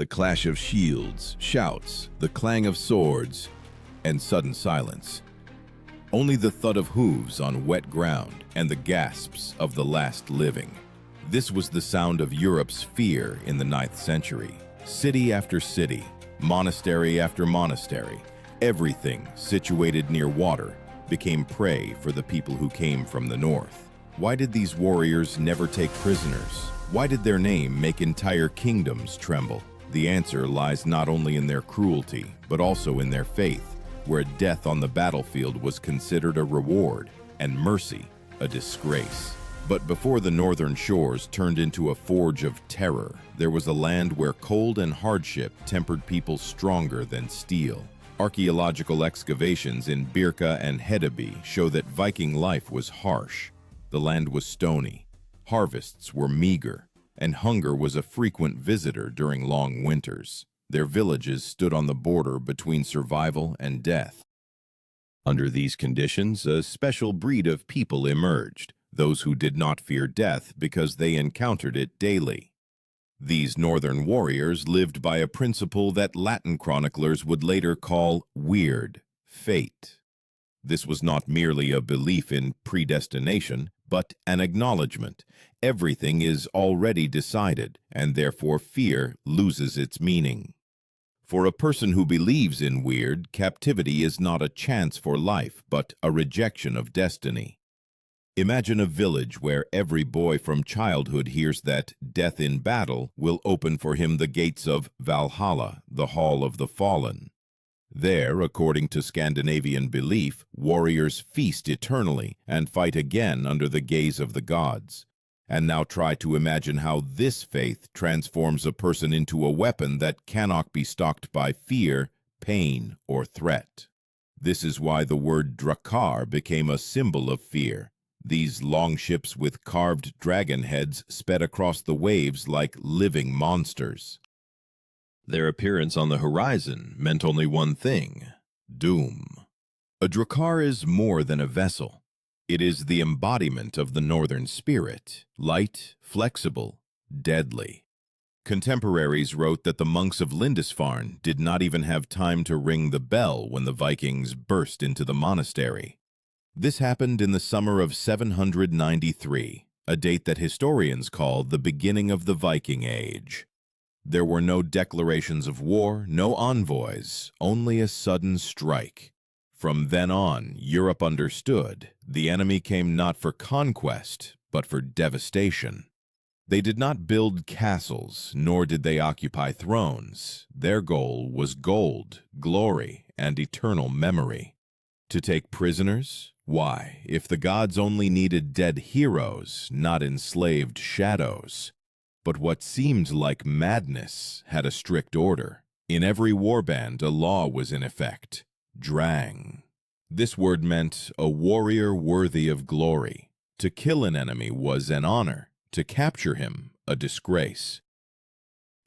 The clash of shields, shouts, the clang of swords, and sudden silence. Only the thud of hooves on wet ground and the gasps of the last living. This was the sound of Europe's fear in the 9th century. City after city, monastery after monastery, everything situated near water became prey for the people who came from the north. Why did these warriors never take prisoners? Why did their name make entire kingdoms tremble? The answer lies not only in their cruelty, but also in their faith, where death on the battlefield was considered a reward and mercy a disgrace. But before the northern shores turned into a forge of terror, there was a land where cold and hardship tempered people stronger than steel. Archaeological excavations in Birka and Hedeby show that Viking life was harsh. The land was stony, harvests were meager, and hunger was a frequent visitor during long winters. Their villages stood on the border between survival and death. Under these conditions, a special breed of people emerged, those who did not fear death because they encountered it daily. These northern warriors lived by a principle that Latin chroniclers would later call weird fate. This was not merely a belief in predestination, but an acknowledgement. Everything is already decided, and therefore fear loses its meaning. For a person who believes in weird, captivity is not a chance for life, but a rejection of destiny. Imagine a village where every boy from childhood hears that death in battle will open for him the gates of Valhalla, the Hall of the Fallen. There, according to Scandinavian belief, warriors feast eternally and fight again under the gaze of the gods. And now try to imagine how this faith transforms a person into a weapon that cannot be stopped by fear, pain, or threat. This is why the word drakar became a symbol of fear. These long ships with carved dragon heads sped across the waves like living monsters. Their appearance on the horizon meant only one thing: doom. A drakar is more than a vessel. It is the embodiment of the northern spirit, light, flexible, deadly. Contemporaries wrote that the monks of Lindisfarne did not even have time to ring the bell when the Vikings burst into the monastery. This happened in the summer of 793, a date that historians call the beginning of the Viking Age. There were no declarations of war, no envoys, only a sudden strike. From then on, Europe understood the enemy came not for conquest, but for devastation. They did not build castles, nor did they occupy thrones. Their goal was gold, glory, and eternal memory. To take prisoners? Why, if the gods only needed dead heroes, not enslaved shadows. But what seemed like madness had a strict order. In every warband, a law was in effect: drang. This word meant a warrior worthy of glory. To kill an enemy was an honor, to capture him a disgrace.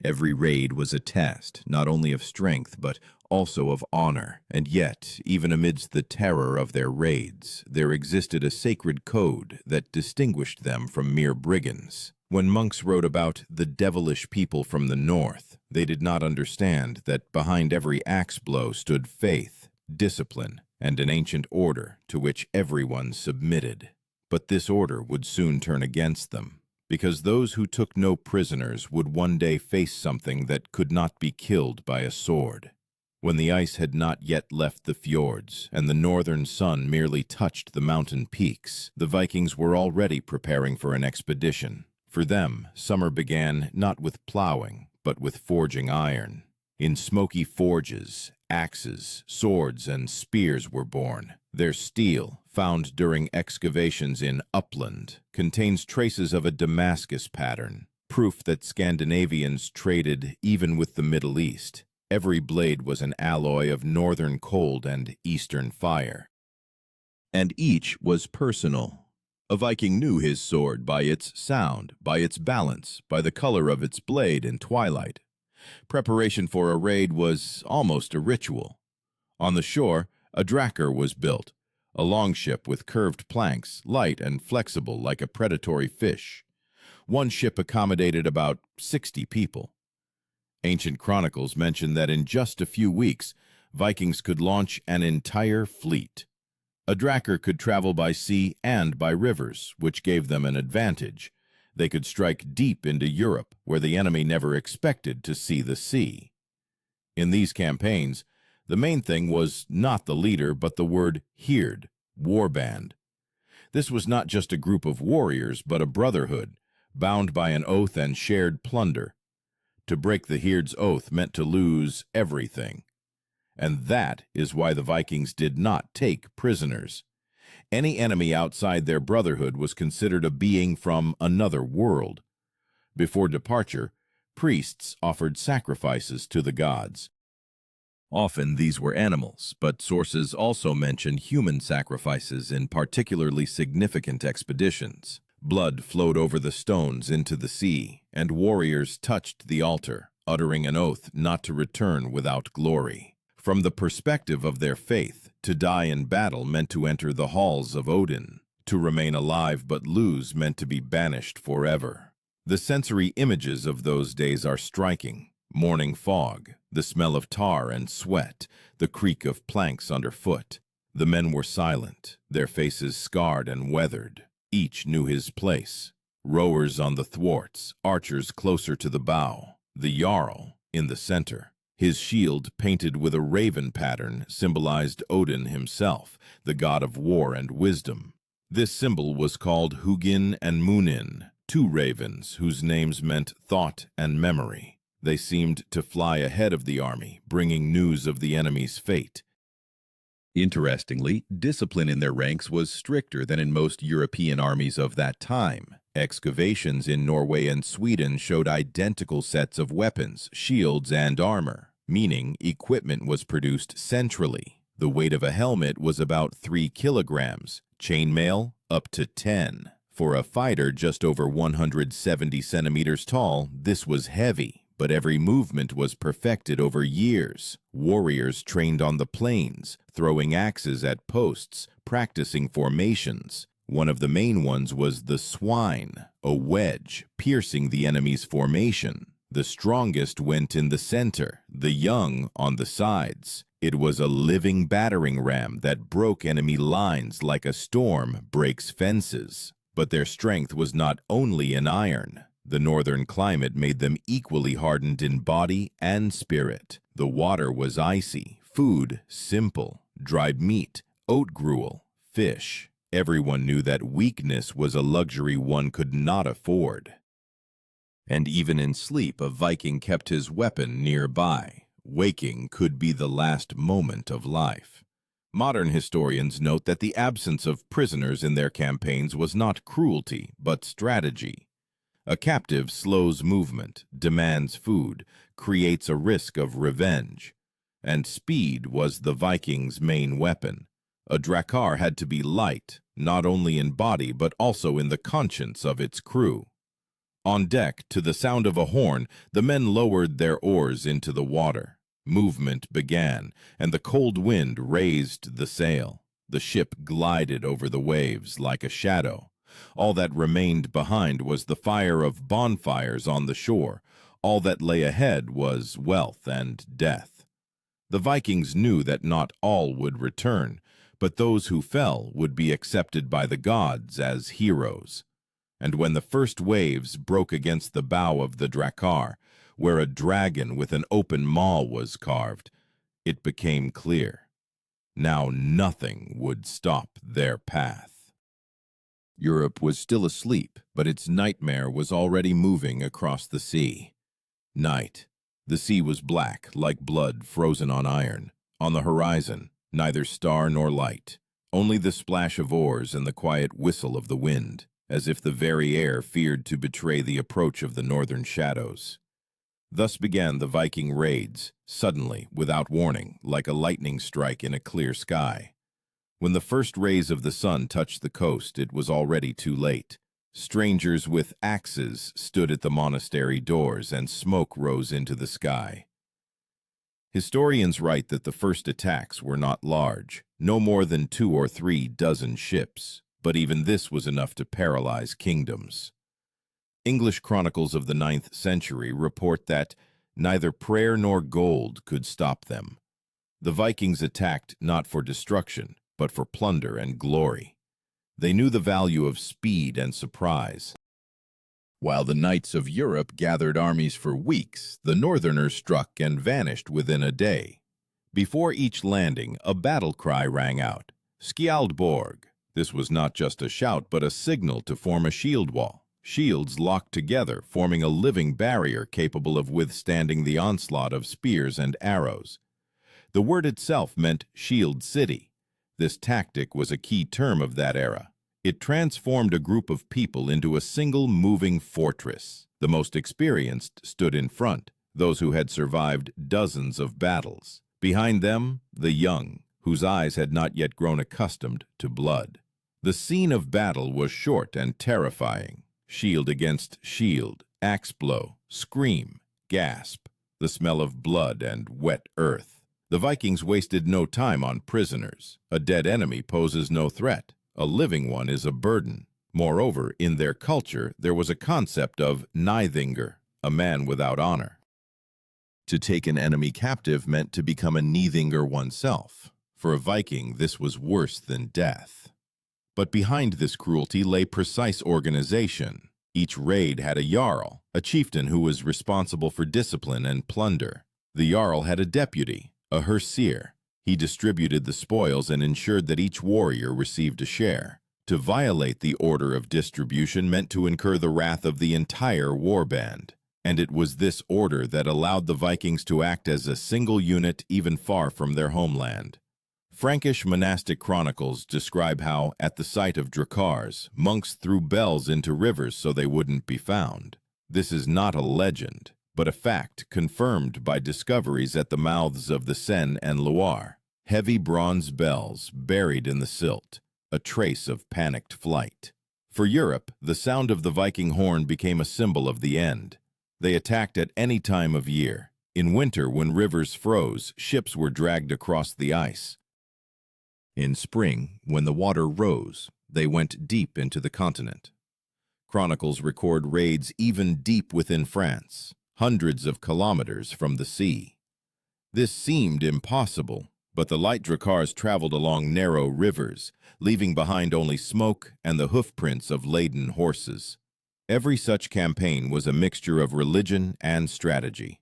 Every raid was a test, not only of strength, but also of honor. And yet, even amidst the terror of their raids, there existed a sacred code that distinguished them from mere brigands. When monks wrote about the devilish people from the north, they did not understand that behind every axe blow stood faith, discipline, and an ancient order to which everyone submitted. But this order would soon turn against them, because those who took no prisoners would one day face something that could not be killed by a sword. When the ice had not yet left the fjords, and the northern sun merely touched the mountain peaks, the Vikings were already preparing for an expedition. For them, summer began not with plowing, but with forging iron. In smoky forges, axes, swords, and spears were born. Their steel, found during excavations in Upland, contains traces of a Damascus pattern, proof that Scandinavians traded even with the Middle East. Every blade was an alloy of northern cold and eastern fire. And each was personal. A Viking knew his sword by its sound, by its balance, by the color of its blade in twilight. Preparation for a raid was almost a ritual. On the shore, a drakkar was built, a longship with curved planks, light and flexible like a predatory fish. One ship accommodated about 60 people. Ancient chronicles mention that in just a few weeks, Vikings could launch an entire fleet. A drakkar could travel by sea and by rivers, which gave them an advantage. They could strike deep into Europe, where the enemy never expected to see the sea. In these campaigns, the main thing was not the leader, but the word heerd, warband. This was not just a group of warriors, but a brotherhood, bound by an oath and shared plunder. To break the heerd's oath meant to lose everything. And that is why the Vikings did not take prisoners. Any enemy outside their brotherhood was considered a being from another world. Before departure, priests offered sacrifices to the gods. Often these were animals, but sources also mention human sacrifices in particularly significant expeditions. Blood flowed over the stones into the sea, and warriors touched the altar, uttering an oath not to return without glory. From the perspective of their faith, to die in battle meant to enter the halls of Odin. To remain alive but lose meant to be banished forever. The sensory images of those days are striking. Morning fog, the smell of tar and sweat, the creak of planks underfoot. The men were silent, their faces scarred and weathered. Each knew his place. Rowers on the thwarts, archers closer to the bow, the Jarl in the center. His shield, painted with a raven pattern, symbolized Odin himself, the god of war and wisdom. This symbol was called Hugin and Munin, two ravens whose names meant thought and memory. They seemed to fly ahead of the army, bringing news of the enemy's fate. Interestingly, discipline in their ranks was stricter than in most European armies of that time. Excavations in Norway and Sweden showed identical sets of weapons, shields, and armor, meaning equipment was produced centrally. The weight of a helmet was about 3 kilograms, chainmail up to 10. For a fighter just over 170 centimeters tall, this was heavy, but every movement was perfected over years. Warriors trained on the plains, throwing axes at posts, practicing formations. One of the main ones was the swine, a wedge, piercing the enemy's formation. The strongest went in the center, the young on the sides. It was a living battering ram that broke enemy lines like a storm breaks fences. But their strength was not only in iron. The northern climate made them equally hardened in body and spirit. The water was icy, food simple, dried meat, oat gruel, fish. Everyone knew that weakness was a luxury one could not afford. And even in sleep, a Viking kept his weapon nearby. Waking could be the last moment of life. Modern historians note that the absence of prisoners in their campaigns was not cruelty, but strategy. A captive slows movement, demands food, creates a risk of revenge. And speed was the Vikings' main weapon. A drakkar had to be light, not only in body but also in the conscience of its crew. On deck, to the sound of a horn, the men lowered their oars into the water. Movement began, and the cold wind raised the sail. The ship glided over the waves like a shadow. All that remained behind was the fire of bonfires on the shore. All that lay ahead was wealth and death. The Vikings knew that not all would return, but those who fell would be accepted by the gods as heroes. And when the first waves broke against the bow of the drakkar, where a dragon with an open maw was carved, it became clear. Now nothing would stop their path. Europe was still asleep, but its nightmare was already moving across the sea. Night. The sea was black, like blood frozen on iron. On the horizon, neither star nor light, only the splash of oars and the quiet whistle of the wind, as if the very air feared to betray the approach of the northern shadows. Thus began the Viking raids, suddenly, without warning, like a lightning strike in a clear sky. When the first rays of the sun touched the coast, it was already too late. Strangers with axes stood at the monastery doors, and smoke rose into the sky. Historians write that the first attacks were not large, no more than 2 or 3 dozen ships, but even this was enough to paralyze kingdoms. English chronicles of the 9th century report that Neither prayer nor gold could stop them. The Vikings attacked not for destruction, but for plunder and glory. They knew the value of speed and surprise. While the knights of Europe gathered armies for weeks, the northerners struck and vanished within a day. Before each landing, a battle cry rang out, Skjaldborg. This was not just a shout, but a signal to form a shield wall. Shields locked together, forming a living barrier capable of withstanding the onslaught of spears and arrows. The word itself meant shield city. This tactic was a key term of that era. It transformed a group of people into a single moving fortress. The most experienced stood in front, those who had survived dozens of battles. Behind them, the young, whose eyes had not yet grown accustomed to blood. The scene of battle was short and terrifying. Shield against shield, axe blow, scream, gasp, the smell of blood and wet earth. The Vikings wasted no time on prisoners. A dead enemy poses no threat. A living one is a burden. Moreover, in their culture, there was a concept of nithingr, a man without honor. To take an enemy captive meant to become a nithingr oneself. For a Viking, this was worse than death. But behind this cruelty lay precise organization. Each raid had a jarl, a chieftain who was responsible for discipline and plunder. The jarl had a deputy, a hersir. He distributed the spoils and ensured that each warrior received a share. To violate the order of distribution meant to incur the wrath of the entire warband. And it was this order that allowed the Vikings to act as a single unit even far from their homeland. Frankish monastic chronicles describe how, at the site of Drakkars, monks threw bells into rivers so they wouldn't be found. This is not a legend, but a fact confirmed by discoveries at the mouths of the Seine and Loire. Heavy bronze bells buried in the silt, a trace of panicked flight. For Europe, the sound of the Viking horn became a symbol of the end. They attacked at any time of year. In winter, when rivers froze, ships were dragged across the ice. In spring, when the water rose, they went deep into the continent. Chronicles record raids even deep within France, hundreds of kilometers from the sea. This seemed impossible, but the light Drakkars traveled along narrow rivers, leaving behind only smoke and the hoofprints of laden horses. Every such campaign was a mixture of religion and strategy.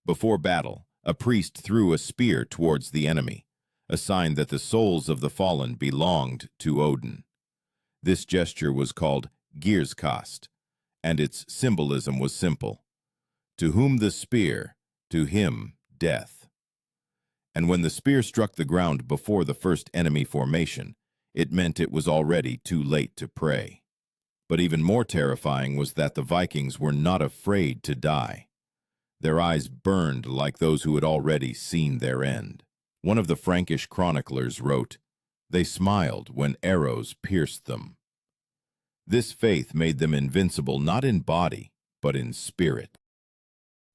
Before battle, a priest threw a spear towards the enemy, a sign that the souls of the fallen belonged to Odin. This gesture was called Gearskast, and its symbolism was simple. To whom the spear, to him death. And when the spear struck the ground before the first enemy formation, it meant it was already too late to pray. But even more terrifying was that the Vikings were not afraid to die. Their eyes burned like those who had already seen their end. One of the Frankish chroniclers wrote, "They smiled when arrows pierced them." This faith made them invincible not in body, but in spirit.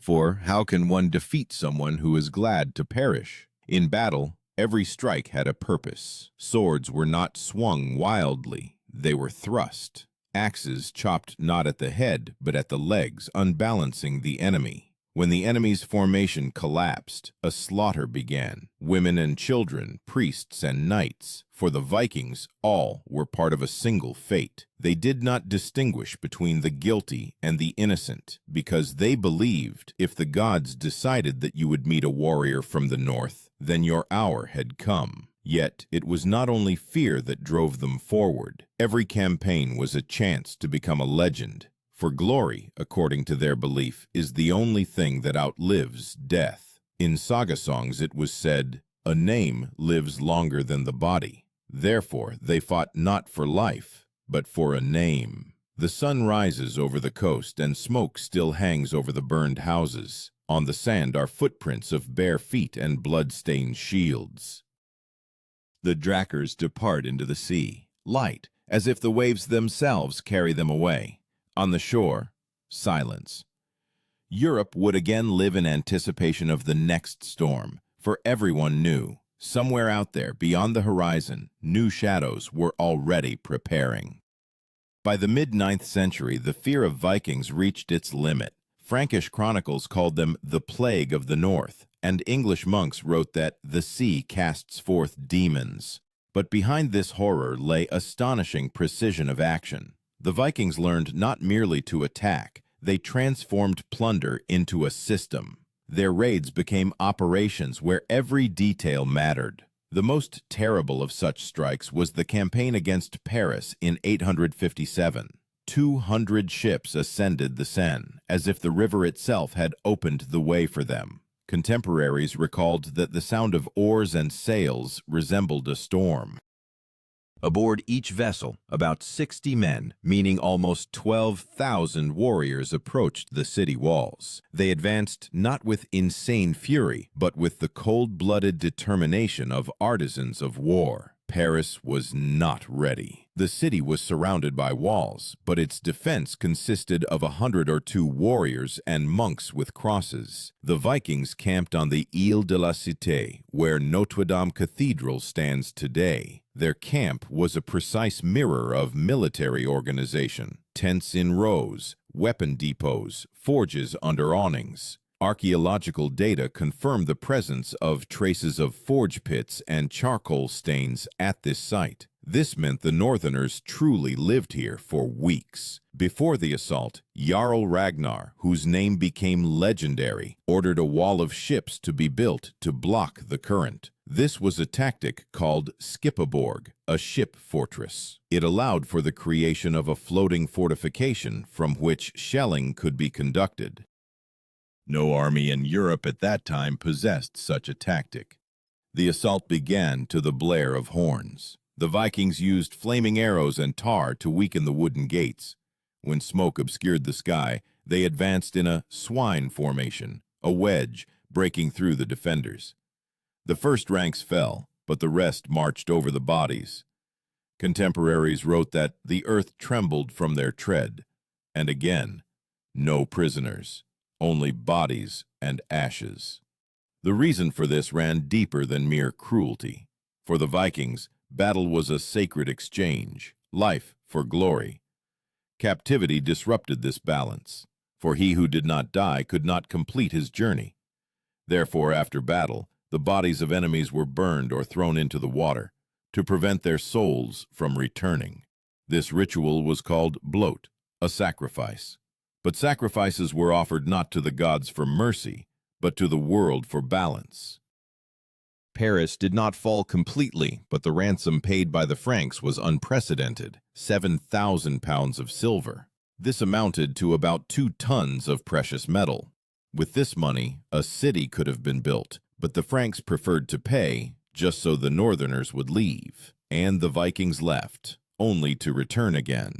For how can one defeat someone who is glad to perish? In battle, every strike had a purpose. Swords were not swung wildly, they were thrust. Axes chopped not at the head, but at the legs, unbalancing the enemy. When the enemy's formation collapsed, a slaughter began. Women and children, priests and knights, for the Vikings, all were part of a single fate. They did not distinguish between the guilty and the innocent, because they believed if the gods decided that you would meet a warrior from the north, then your hour had come. Yet it was not only fear that drove them forward. Every campaign was a chance to become a legend. For glory, according to their belief, is the only thing that outlives death. In saga songs it was said, "A name lives longer than the body." Therefore, they fought not for life, but for a name. The sun rises over the coast, and smoke still hangs over the burned houses. On the sand are footprints of bare feet and blood-stained shields. The Drakkars depart into the sea, light, as if the waves themselves carry them away. On the shore, silence. Europe would again live in anticipation of the next storm, for everyone knew, somewhere out there beyond the horizon, new shadows were already preparing. By the mid-9th century, the fear of Vikings reached its limit. Frankish chronicles called them the Plague of the North, and English monks wrote that the sea casts forth demons. But behind this horror lay astonishing precision of action. The Vikings learned not merely to attack, they transformed plunder into a system. Their raids became operations where every detail mattered. The most terrible of such strikes was the campaign against Paris in 857. 200 ships ascended the Seine, as if the river itself had opened the way for them. Contemporaries recalled that the sound of oars and sails resembled a storm. Aboard each vessel, about 60 men, meaning almost 12,000 warriors, approached the city walls. They advanced not with insane fury, but with the cold-blooded determination of artisans of war. Paris was not ready. The city was surrounded by walls, but its defense consisted of 100 or 2 warriors and monks with crosses. The Vikings camped on the Ile de la Cité, where Notre Dame Cathedral stands today. Their camp was a precise mirror of military organization. Tents in rows, weapon depots, forges under awnings. Archaeological data confirm the presence of traces of forge pits and charcoal stains at this site. This meant the Northerners truly lived here for weeks. Before the assault, Jarl Ragnar, whose name became legendary, ordered a wall of ships to be built to block the current. This was a tactic called Skippaborg, a ship fortress. It allowed for the creation of a floating fortification from which shelling could be conducted. No army in Europe at that time possessed such a tactic. The assault began to the blare of horns. The Vikings used flaming arrows and tar to weaken the wooden gates. When smoke obscured the sky, they advanced in a swine formation, a wedge, breaking through the defenders. The first ranks fell, but the rest marched over the bodies. Contemporaries wrote that the earth trembled from their tread, and again, no prisoners. Only bodies and ashes. The reason for this ran deeper than mere cruelty. For the Vikings, battle was a sacred exchange, life for glory. Captivity disrupted this balance, for he who did not die could not complete his journey. Therefore, after battle, the bodies of enemies were burned or thrown into the water to prevent their souls from returning. This ritual was called blot, a sacrifice. But sacrifices were offered not to the gods for mercy, but to the world for balance. Paris did not fall completely, but the ransom paid by the Franks was unprecedented, 7,000 pounds of silver. This amounted to about 2 tons of precious metal. With this money, a city could have been built, but the Franks preferred to pay just so the Northerners would leave. And the Vikings left, only to return again.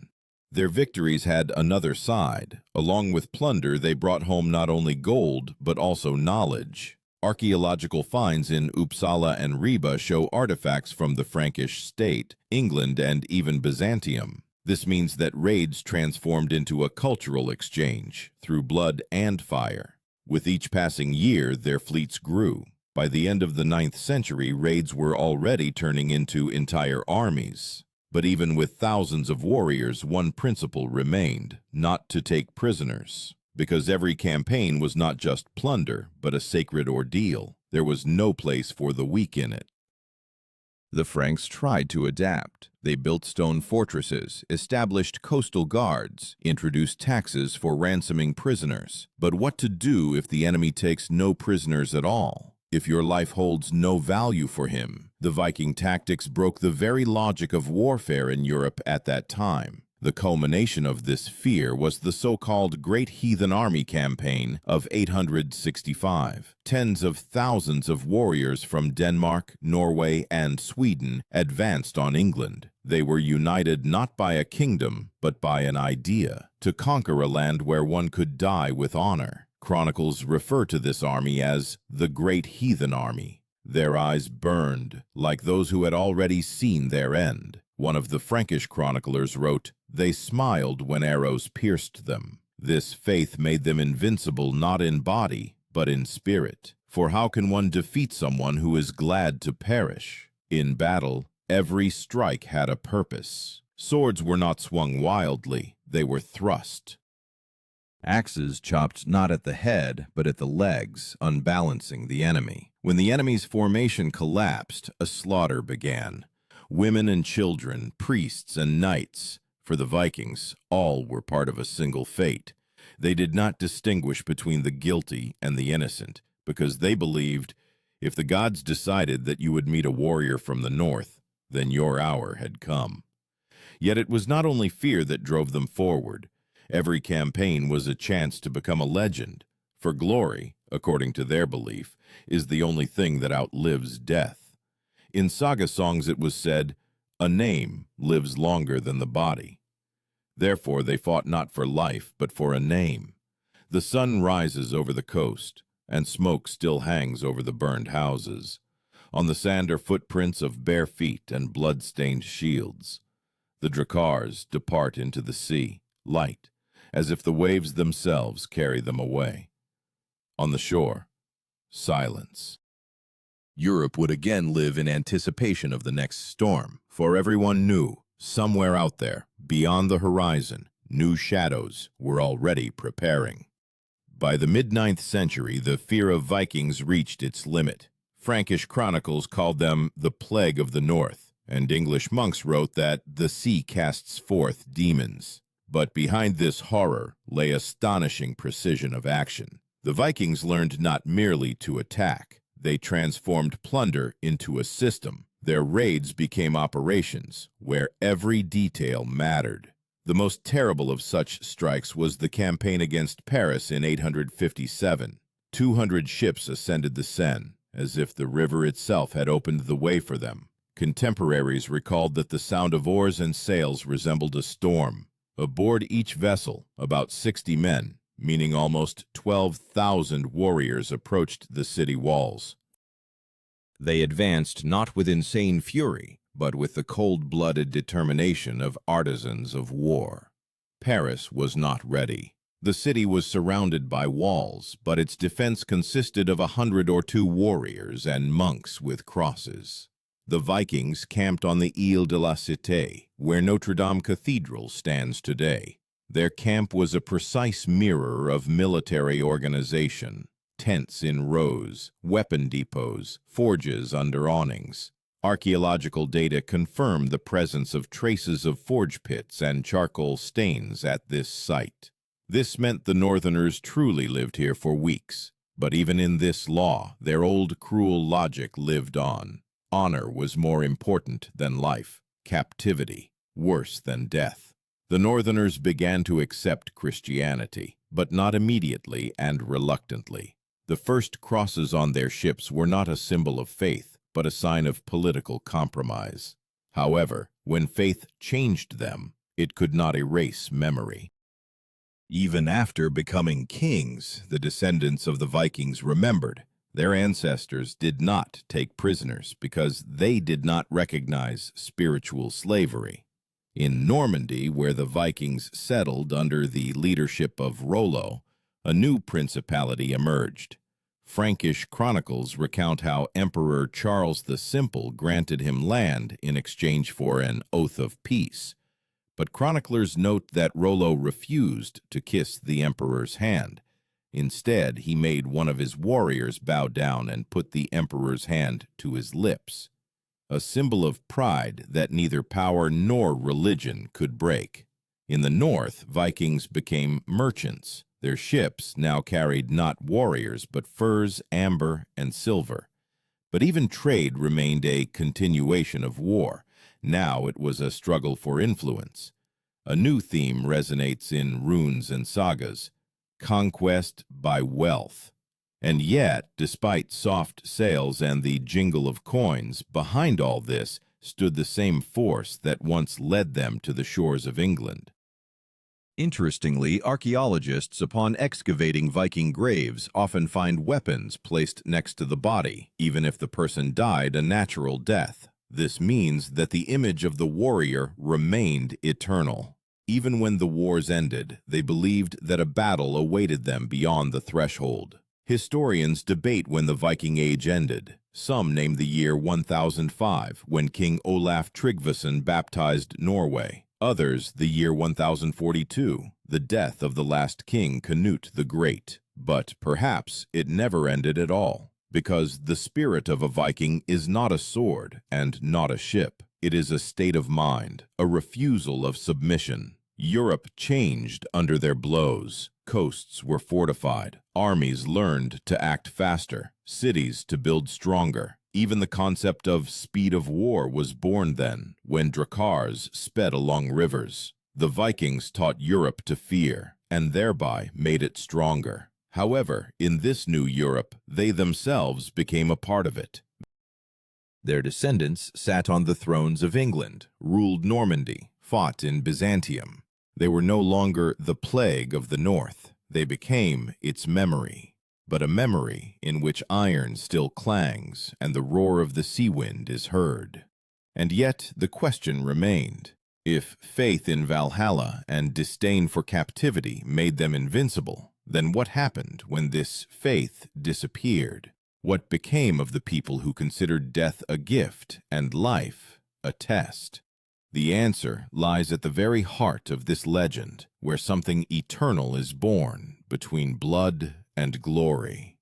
Their victories had another side. Along with plunder, they brought home not only gold, but also knowledge. Archaeological finds in Uppsala and Riga show artifacts from the Frankish state, England, and even Byzantium. This means that raids transformed into a cultural exchange, through blood and fire. With each passing year, their fleets grew. By the end of the 9th century, raids were already turning into entire armies. But even with thousands of warriors, one principle remained: not to take prisoners. Because every campaign was not just plunder, but a sacred ordeal. There was no place for the weak in it. The Franks tried to adapt. They built stone fortresses, established coastal guards, introduced taxes for ransoming prisoners. But what to do if the enemy takes no prisoners at all? If your life holds no value for him? The Viking tactics broke the very logic of warfare in Europe at that time. The culmination of this fear was the so-called Great Heathen Army campaign of 865. Tens of thousands of warriors from Denmark, Norway, and Sweden advanced on England. They were united not by a kingdom, but by an idea: to conquer a land where one could die with honor. Chronicles refer to this army as the Great Heathen Army. Their eyes burned, like those who had already seen their end. One of the Frankish chroniclers wrote, "They smiled when arrows pierced them." This faith made them invincible not in body, but in spirit. For how can one defeat someone who is glad to perish? In battle, every strike had a purpose. Swords were not swung wildly, they were thrust. Axes chopped not at the head, but at the legs, unbalancing the enemy. When the enemy's formation collapsed, a slaughter began. Women and children, priests and knights. For the Vikings, all were part of a single fate. They did not distinguish between the guilty and the innocent, because they believed if the gods decided that you would meet a warrior from the north, then your hour had come. Yet it was not only fear that drove them forward. Every campaign was a chance to become a legend, for glory, according to their belief, is the only thing that outlives death. In saga songs it was said, "A name lives longer than the body." Therefore they fought not for life, but for a name. The sun rises over the coast, and smoke still hangs over the burned houses. On the sand are footprints of bare feet and blood-stained shields. The Drakars depart into the sea, light, as if the waves themselves carry them away. On the shore, silence. Europe would again live in anticipation of the next storm, for everyone knew, somewhere out there, beyond the horizon, new shadows were already preparing. By the mid-9th century, the fear of Vikings reached its limit. Frankish chronicles called them the Plague of the North, and English monks wrote that the sea casts forth demons. But behind this horror lay astonishing precision of action. The Vikings learned not merely to attack. They transformed plunder into a system. Their raids became operations, where every detail mattered. The most terrible of such strikes was the campaign against Paris in 857. 200 ships ascended the Seine, as if the river itself had opened the way for them. Contemporaries recalled that the sound of oars and sails resembled a storm. Aboard each vessel, about 60 men, meaning almost 12,000 warriors, approached the city walls. They advanced not with insane fury, but with the cold-blooded determination of artisans of war. Paris was not ready. The city was surrounded by walls, but its defense consisted of 100 or 2 warriors and monks with crosses. The Vikings camped on the Ile de la Cité, where Notre Dame Cathedral stands today. Their camp was a precise mirror of military organization. Tents in rows, weapon depots, forges under awnings. Archaeological data confirm the presence of traces of forge pits and charcoal stains at this site. This meant the Northerners truly lived here for weeks. But even in this law, their old cruel logic lived on. Honor was more important than life, captivity worse than death. The Northerners began to accept Christianity, but not immediately and reluctantly. The first crosses on their ships were not a symbol of faith, but a sign of political compromise. However, when faith changed them, it could not erase memory. Even after becoming kings, the descendants of the Vikings remembered. Their ancestors did not take prisoners because they did not recognize spiritual slavery. In Normandy, where the Vikings settled under the leadership of Rollo, a new principality emerged. Frankish chronicles recount how Emperor Charles the Simple granted him land in exchange for an oath of peace. But chroniclers note that Rollo refused to kiss the emperor's hand. Instead, he made one of his warriors bow down and put the emperor's hand to his lips, a symbol of pride that neither power nor religion could break. In the north, Vikings became merchants. Their ships now carried not warriors, but furs, amber, and silver. But even trade remained a continuation of war. Now it was a struggle for influence. A new theme resonates in runes and sagas: conquest by wealth. And yet, despite soft sails and the jingle of coins, behind all this stood the same force that once led them to the shores of England. Interestingly, archaeologists, upon excavating Viking graves, often find weapons placed next to the body, even if the person died a natural death. This means that the image of the warrior remained eternal. Even when the wars ended, they believed that a battle awaited them beyond the threshold. Historians debate when the Viking Age ended. Some name the year 1005, when King Olaf Tryggvason baptized Norway. Others, the year 1042, the death of the last king Canute the Great. But perhaps it never ended at all, because the spirit of a Viking is not a sword and not a ship. It is a state of mind, a refusal of submission. Europe changed under their blows. Coasts were fortified. Armies learned to act faster. Cities to build stronger. Even the concept of speed of war was born then, when dracars sped along rivers. The Vikings taught Europe to fear, and thereby made it stronger. However, in this new Europe, they themselves became a part of it. Their descendants sat on the thrones of England, ruled Normandy, fought in Byzantium. They were no longer the plague of the North. They became its memory. But a memory in which iron still clangs and the roar of the sea wind is heard. And yet the question remained. If faith in Valhalla and disdain for captivity made them invincible, then what happened when this faith disappeared? What became of the people who considered death a gift and life a test? The answer lies at the very heart of this legend, where something eternal is born between blood and glory.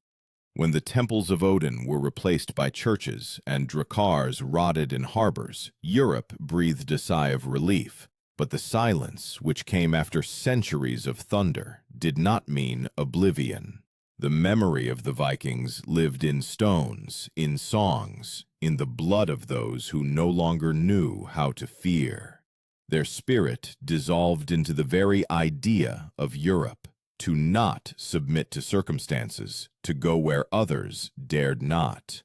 When the temples of Odin were replaced by churches and dracars rotted in harbors, Europe breathed a sigh of relief. But the silence, which came after centuries of thunder, did not mean oblivion. The memory of the Vikings lived in stones, in songs, in the blood of those who no longer knew how to fear. Their spirit dissolved into the very idea of Europe. To not submit to circumstances, to go where others dared not.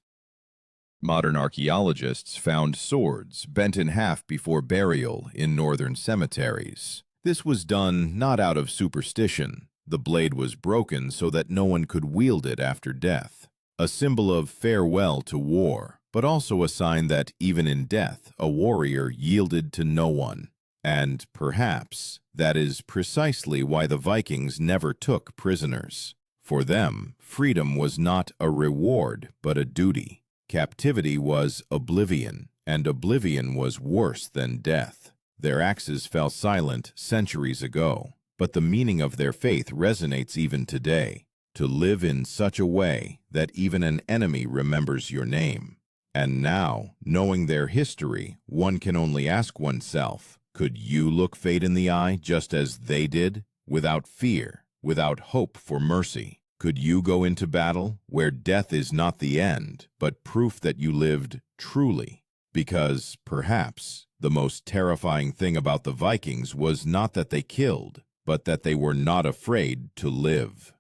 Modern archaeologists found swords bent in half before burial in northern cemeteries. This was done not out of superstition. The blade was broken so that no one could wield it after death. A symbol of farewell to war, but also a sign that even in death, a warrior yielded to no one. And perhaps that is precisely why the Vikings never took prisoners. For them, freedom was not a reward, but a duty. Captivity was oblivion, and oblivion was worse than death. Their axes fell silent centuries ago, but the meaning of their faith resonates even today. To live in such a way that even an enemy remembers your name. And now, knowing their history, one can only ask oneself, could you look fate in the eye just as they did, without fear, without hope for mercy? Could you go into battle where death is not the end, but proof that you lived truly? Because, perhaps, the most terrifying thing about the Vikings was not that they killed, but that they were not afraid to live.